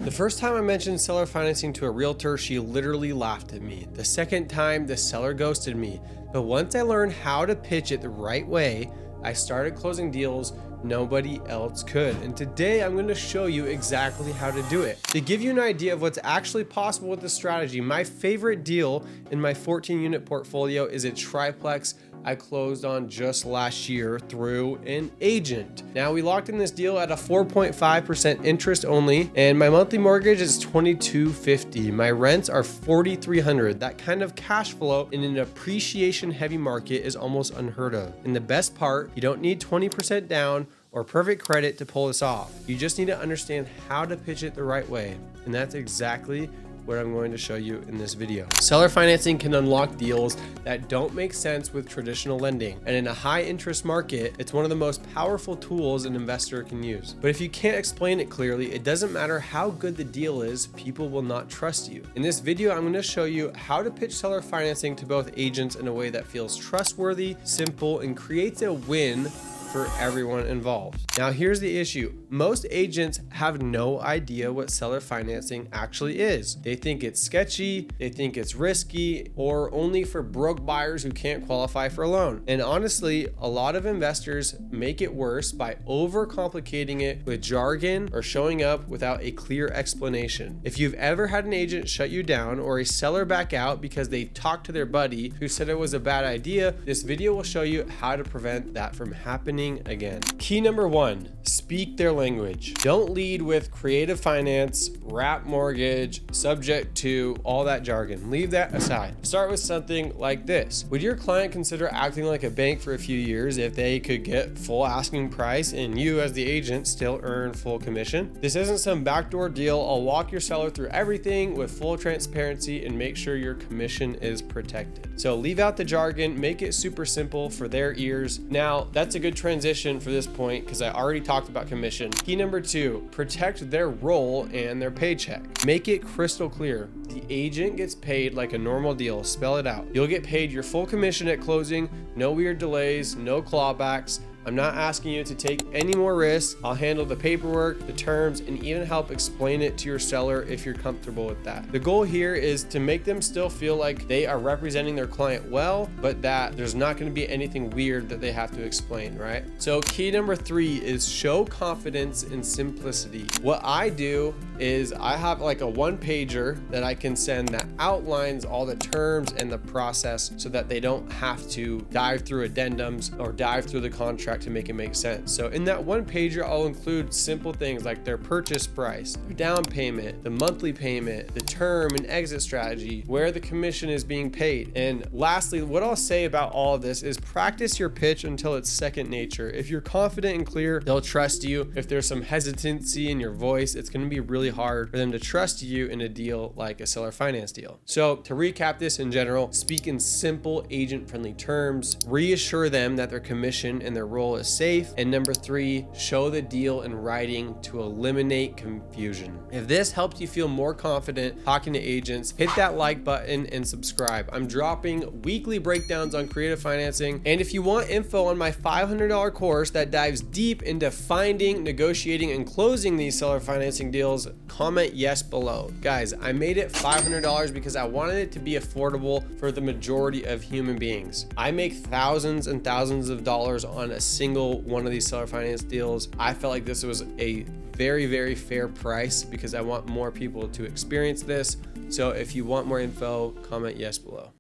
The first time I mentioned seller financing to a realtor, she literally laughed at me. The second time, the seller ghosted me. But once I learned how to pitch it the right way, I started closing deals nobody else could. And today I'm going to show you exactly how to do it. To give you an idea of what's actually possible with this strategy, my favorite deal in my 14 unit portfolio is a triplex I closed on just last year through an agent. Now we locked in this deal at a 4.5% interest only, and my monthly mortgage is $2,250. My rents are $4,300. That kind of cash flow in an appreciation heavy market is almost unheard of. And the best part, you don't need 20% down or perfect credit to pull this off. You just need to understand how to pitch it the right way. And that's exactly what I'm going to show you in this video. Seller financing can unlock deals that don't make sense with traditional lending. And in a high interest market, it's one of the most powerful tools an investor can use. But if you can't explain it clearly, it doesn't matter how good the deal is, people will not trust you. In this video, I'm going to show you how to pitch seller financing to both agents in a way that feels trustworthy, simple, and creates a win for everyone involved. Now here's the issue. Most agents have no idea what seller financing actually is. They think it's sketchy, they think it's risky, or only for broke buyers who can't qualify for a loan. And honestly, a lot of investors make it worse by overcomplicating it with jargon or showing up without a clear explanation. If you've ever had an agent shut you down or a seller back out because they talked to their buddy who said it was a bad idea, this video will show you how to prevent that from happening again. Key number 1, speak their language. Don't lead with creative finance, wrap mortgage, subject to, all that jargon. Leave that aside. Start with something like this. Would your client consider acting like a bank for a few years if they could get full asking price and you as the agent still earn full commission? This isn't some backdoor deal. I'll walk your seller through everything with full transparency and make sure your commission is protected. So leave out the jargon, make it super simple for their ears. Now, that's a good transition for this point because I already talked about commission. Key number 2, protect their role and their paycheck. Make it crystal clear. The agent gets paid like a normal deal. Spell it out. You'll get paid your full commission at closing, no weird delays, no clawbacks. I'm not asking you to take any more risks. I'll handle the paperwork, the terms, and even help explain it to your seller if you're comfortable with that. The goal here is to make them still feel like they are representing their client well, but that there's not going to be anything weird that they have to explain, right? So key number 3 is show confidence and simplicity. What I do is I have like a 1-pager that I can send that outlines all the terms and the process so that they don't have to dive through addendums or dive through the contract to make it make sense. So in that 1-pager, I'll include simple things like their purchase price, their down payment, the monthly payment, the term and exit strategy, where the commission is being paid. And lastly, what I'll say about all of this is practice your pitch until it's second nature. If you're confident and clear, they'll trust you. If there's some hesitancy in your voice, it's going to be really hard for them to trust you in a deal like a seller finance deal. So to recap this in general, speak in simple agent-friendly terms, reassure them that their commission and their role is safe, and number 3, show the deal in writing to eliminate confusion. If this helped you feel more confident talking to agents, hit that like button and subscribe. I'm dropping weekly breakdowns on creative financing, and if you want info on my $500 course that dives deep into finding, negotiating, and closing these seller financing deals, comment yes below. Guys, I made it $500 because I wanted it to be affordable for the majority of human beings. I make thousands and thousands of dollars on a single one of these seller finance deals. I felt like this was a very, very fair price because I want more people to experience this. So if you want more info, comment yes below.